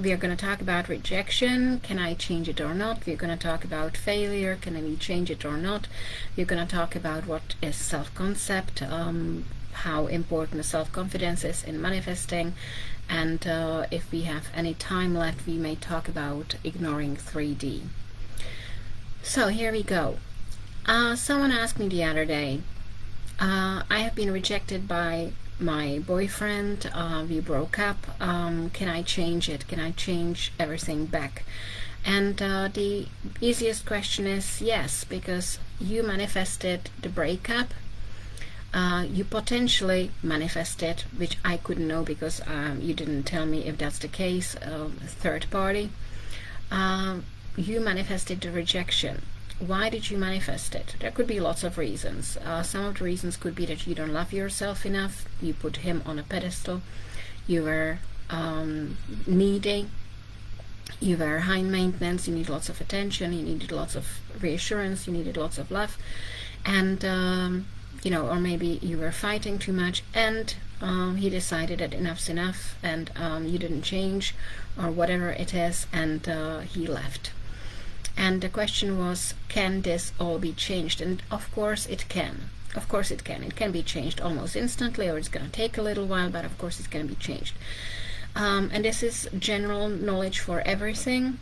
We are going to talk about rejection. Can I change it or not? We're going to talk about failure. Can we change it or not? We're going to talk about what is self-concept, how important self-confidence is in manifesting, and if we have any time left, we may talk about ignoring 3D. So here we go. Someone asked me the other day, I have been rejected by my boyfriend, we broke up, can I change it? Can I change everything back? And the easiest question is yes, because you manifested the breakup. You potentially manifested, which I couldn't know because you didn't tell me if that's the case, third party. You manifested the rejection. Why did you manifest it? There could be lots of reasons. Some of the reasons could be that you don't love yourself enough. You put him on a pedestal. You were needy. You were high maintenance. You need lots of attention. You needed lots of reassurance. You needed lots of love. And or maybe you were fighting too much, and he decided that enough's enough, and you didn't change, or whatever it is, and he left. And the question was, can this all be changed? And of course it can. Of course it can. It can be changed almost instantly, or it's going to take a little while, but of course it's going to be changed. And this is general knowledge for everything.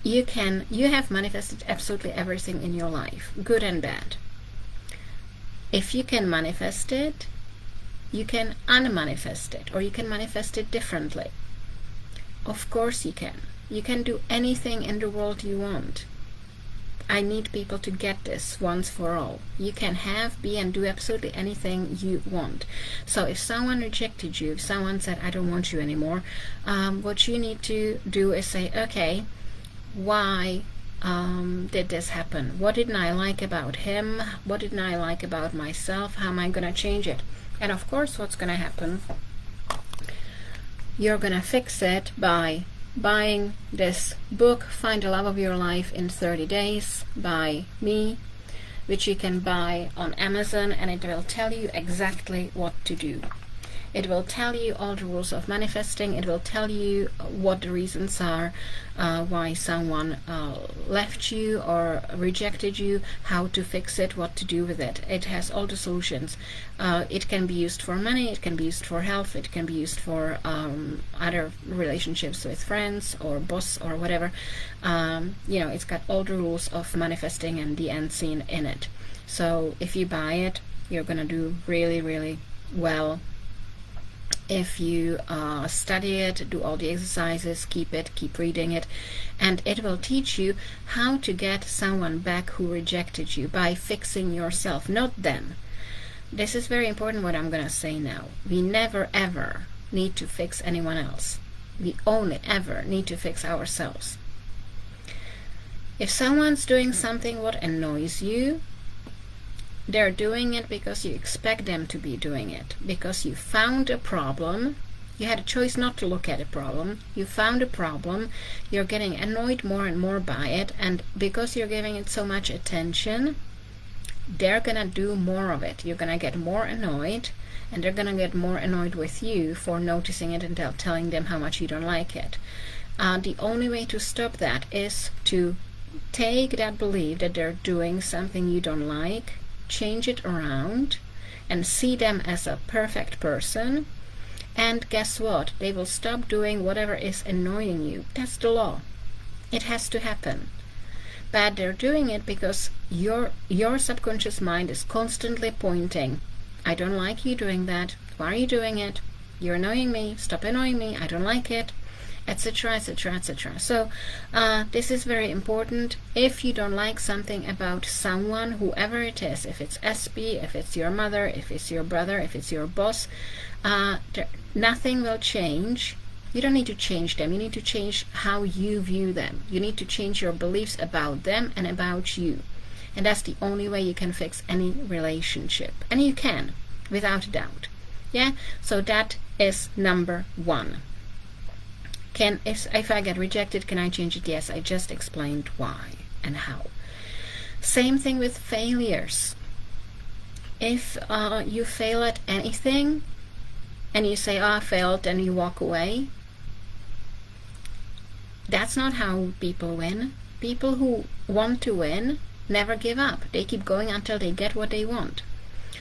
You have manifested absolutely everything in your life, good and bad. If you can manifest it, you can unmanifest it, or you can manifest it differently. Of course you can. You can do anything in the world you want. I need people to get this once for all. You can have, be, and do absolutely anything you want. So if someone rejected you, if someone said, I don't want you anymore, what you need to do is say, okay, why did this happen? What didn't I like about him? What didn't I like about myself? How am I going to change it? And of course, what's going to happen? You're going to fix it by buying this book, Find the Love of Your Life in 30 Days by me, which you can buy on Amazon, and it will tell you exactly what to do. It will tell you all the rules of manifesting. It will tell you what the reasons are why someone left you or rejected you, how to fix it, what to do with it. It has all the solutions. It can be used for money, it can be used for health, it can be used for other relationships with friends or boss or whatever. It's got all the rules of manifesting and the end scene in it. So if you buy it, you're going to do really, really well. If you study it, do all the exercises, keep reading it, and it will teach you how to get someone back who rejected you by fixing yourself, not them. This is very important what I'm going to say now. We never ever need to fix anyone else. We only ever need to fix ourselves. If someone's doing something what annoys you, they're doing it because you expect them to be doing it, because you found a problem. You had a choice not to look at a problem. You found a problem. You're getting annoyed more and more by it, and because you're giving it so much attention, they're gonna do more of it. You're gonna get more annoyed, and they're gonna get more annoyed with you for noticing it and telling them how much you don't like it. The only way to stop that is to take that belief that they're doing something you don't like, change it around, and see them as a perfect person, and guess what? They will stop doing whatever is annoying you. That's the law. It has to happen. But they're doing it because your subconscious mind is constantly pointing, I don't like you doing that. Why are you doing it? You're annoying me. Stop annoying me. I don't like it, etc., etc., etc. So this is very important. If you don't like something about someone, whoever it is, if it's SB, if it's your mother, if it's your brother, if it's your boss, nothing will change. You don't need to change them. You need to change how you view them. You need to change your beliefs about them and about you. And that's the only way you can fix any relationship. And you can, without a doubt. Yeah? So that is number one. If I get rejected, can I change it? Yes, I just explained why and how. Same thing with failures. If you fail at anything and you say, I failed, and you walk away, That's not how people win. People who want to win never give up. They keep going until they get what they want.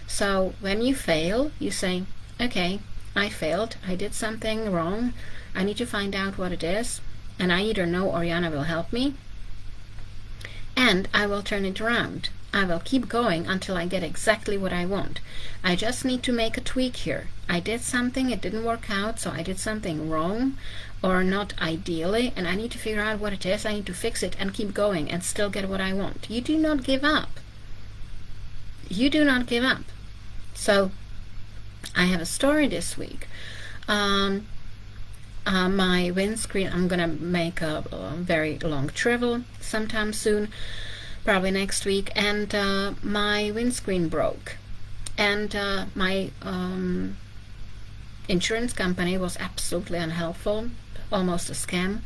So when you fail, you say, okay, I failed. I did something wrong. I need to find out what it is. And I either know or Jana will help me. And I will turn it around. I will keep going until I get exactly what I want. I just need to make a tweak here. I did something, it didn't work out, so I did something wrong, or not ideally, and I need to figure out what it is. I need to fix it and keep going and still get what I want. You do not give up. You do not give up. So I have a story this week. My windscreen, I'm gonna make a very long travel sometime soon, probably next week, and my windscreen broke, and my insurance company was absolutely unhelpful, almost a scam.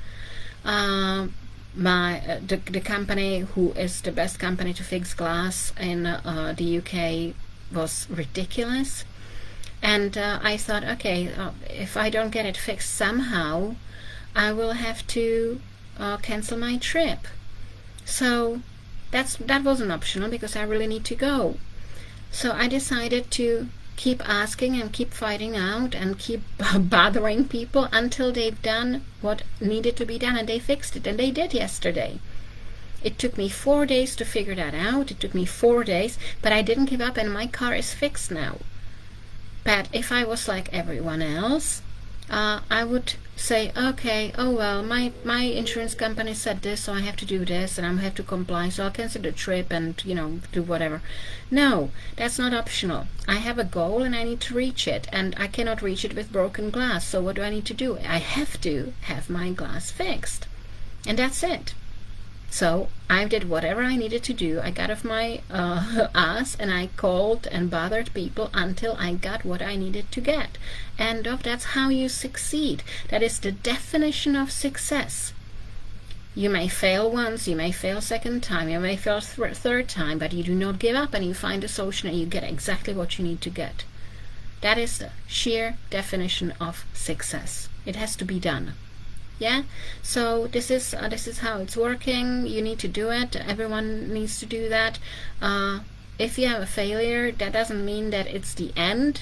The company who is the best company to fix glass in the UK was ridiculous. And I thought, okay, if I don't get it fixed somehow, I will have to cancel my trip. So that wasn't optional because I really need to go. So I decided to keep asking and keep fighting out and keep bothering people until they've done what needed to be done, and they fixed it, and they did yesterday. It took me 4 days to figure that out. It took me 4 days, but I didn't give up, and my car is fixed now. But if I was like everyone else, I would say, okay, oh well, my insurance company said this, so I have to do this, and I have to comply, so I'll cancel the trip and, do whatever. No, that's not optional. I have a goal and I need to reach it, and I cannot reach it with broken glass, so what do I need to do? I have to have my glass fixed, and that's it. So I did whatever I needed to do. I got off my ass and I called and bothered people until I got what I needed to get. And that's how you succeed. That is the definition of success. You may fail once, you may fail second time, you may fail third time, but you do not give up and you find a solution and you get exactly what you need to get. That is the sheer definition of success. It has to be done. Yeah, so this is how it's working. You need to do it. Everyone needs to do that. If you have a failure, that doesn't mean that it's the end.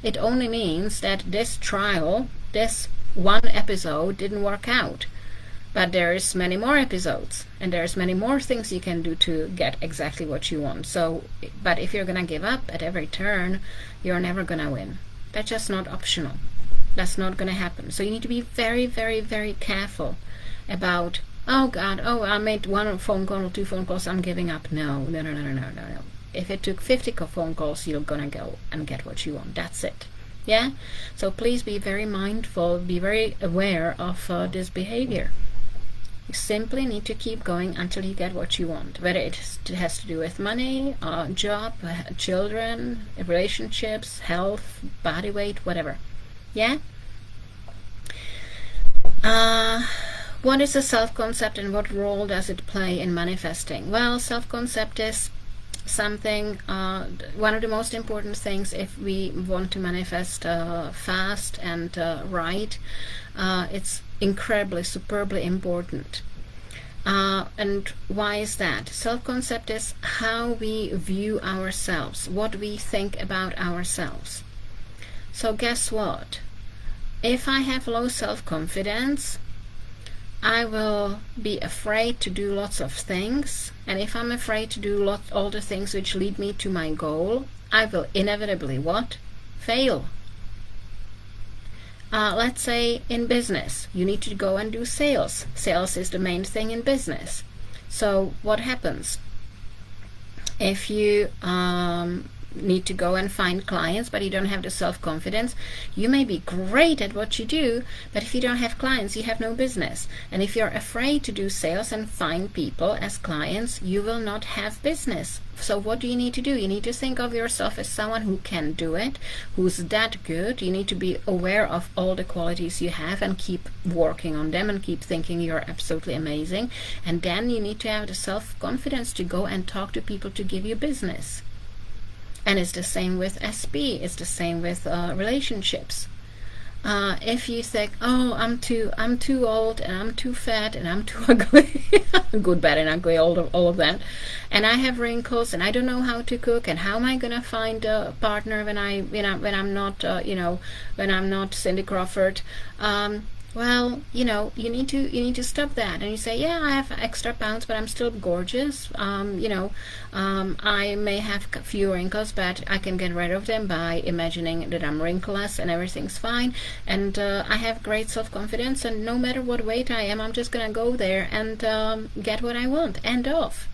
It only means that this trial, this one episode didn't work out. But there's many more episodes, and there's many more things you can do to get exactly what you want. So, but if you're gonna give up at every turn, you're never gonna win. That's just not optional. That's not going to happen. So you need to be very, very, very careful about, oh God, I made one phone call or 2 phone calls, I'm giving up. No. If it took 50 phone calls, you're going to go and get what you want. That's it. Yeah? So please be very mindful, be very aware of this behavior. You simply need to keep going until you get what you want. Whether it has to do with money, job, children, relationships, health, body weight, whatever. Yeah? What is a self-concept and what role does it play in manifesting? Well, self-concept is something, one of the most important things if we want to manifest fast and right. It's incredibly, superbly important. And why is that? Self-concept is how we view ourselves, what we think about ourselves. So guess what? If I have low self-confidence, I will be afraid to do lots of things. And if I'm afraid to do all the things which lead me to my goal, I will inevitably what? Fail. Let's say in business, you need to go and do sales. Sales is the main thing in business. So what happens? If you need to go and find clients, but you don't have the self-confidence, you may be great at what you do, but if you don't have clients, you have no business. And if you're afraid to do sales and find people as clients, you will not have business. So what do you need to do? You need to think of yourself as someone who can do it, who's that good. You need to be aware of all the qualities you have and keep working on them and keep thinking you're absolutely amazing. And then you need to have the self-confidence to go and talk to people to give you business. And it's the same with SB. It's the same with relationships. If you think, oh, I'm too old and I'm too fat and I'm too ugly, good, bad, and ugly, all of that, and I have wrinkles and I don't know how to cook, and how am I gonna find a partner when I'm not when I'm not Cindy Crawford? Well, you need to stop that, and you say, yeah, I have extra pounds, but I'm still gorgeous. I may have a few wrinkles, but I can get rid of them by imagining that I'm wrinkleless and everything's fine. And I have great self-confidence, and no matter what weight I am, I'm just gonna go there and get what I want. End of.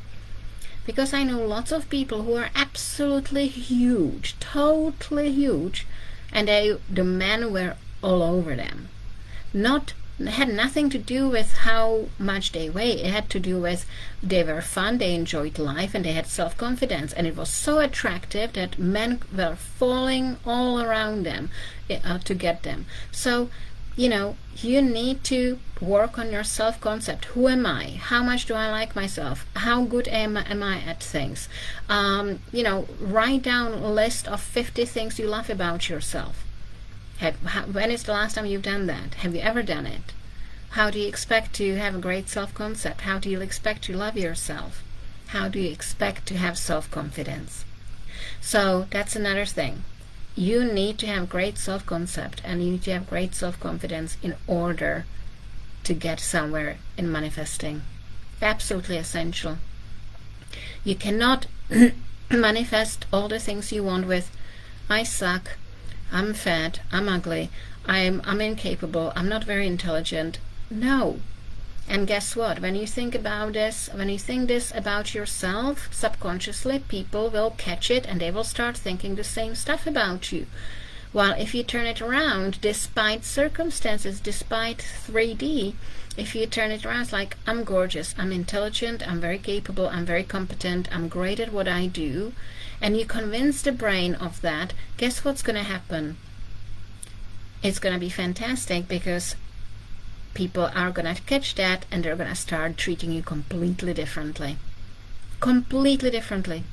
Because I know lots of people who are absolutely huge, totally huge, and the men were all over them. It had nothing to do with how much they weigh. It had to do with they were fun, they enjoyed life, and they had self-confidence, and it was so attractive that men were falling all around them to get them. So you need to work on your self-concept. Who am I? How much do I like myself? How good am I at things? Write down a list of 50 things you love about yourself. When is the last time you've done that? Have you ever done it? How do you expect to have a great self-concept? How do you expect to love yourself? How do you expect to have self-confidence? So that's another thing. You need to have great self-concept, and you need to have great self-confidence in order to get somewhere in manifesting. Absolutely essential. You cannot manifest all the things you want with, I suck, I'm fat, I'm ugly, I'm incapable, I'm not very intelligent. No. And guess what? When you think about this, when you think this about yourself, subconsciously people will catch it and they will start thinking the same stuff about you. While if you turn it around, despite circumstances, despite 3D, if you turn it around, it's like, I'm gorgeous, I'm intelligent, I'm very capable, I'm very competent, I'm great at what I do, and you convince the brain of that, guess what's going to happen? It's going to be fantastic, because people are going to catch that and they're going to start treating you completely differently. Completely differently.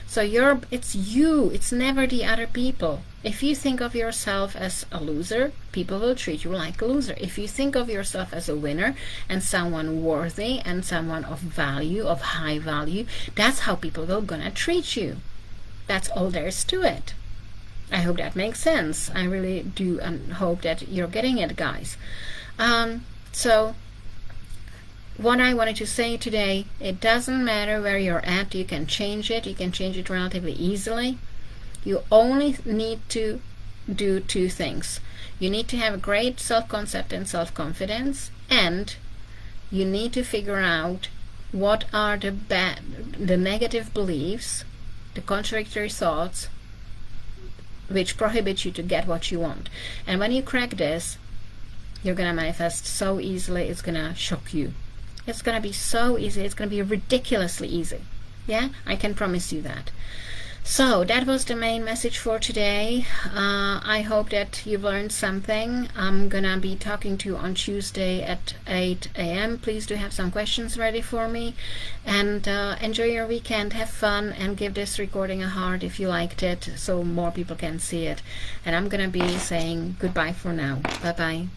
So it's you, it's never the other people. If you think of yourself as a loser, people will treat you like a loser. If you think of yourself as a winner and someone worthy and someone of value, of high value, that's how people will gonna treat you. That's all there is to it. I hope that makes sense. I really do, and hope that you're getting it, guys. So what I wanted to say today, it doesn't matter where you're at, you can change it. You can change it relatively easily. You only need to do two things. You need to have a great self-concept and self-confidence, and you need to figure out what are the negative beliefs, the contradictory thoughts, which prohibit you to get what you want. And when you crack this, you're going to manifest so easily, it's going to shock you. It's going to be so easy. It's going to be ridiculously easy. Yeah, I can promise you that. So that was the main message for today. I hope that you've learned something. I'm going to be talking to you on Tuesday at 8 a.m. Please do have some questions ready for me. And enjoy your weekend. Have fun. And give this recording a heart if you liked it, so more people can see it. And I'm going to be saying goodbye for now. Bye-bye.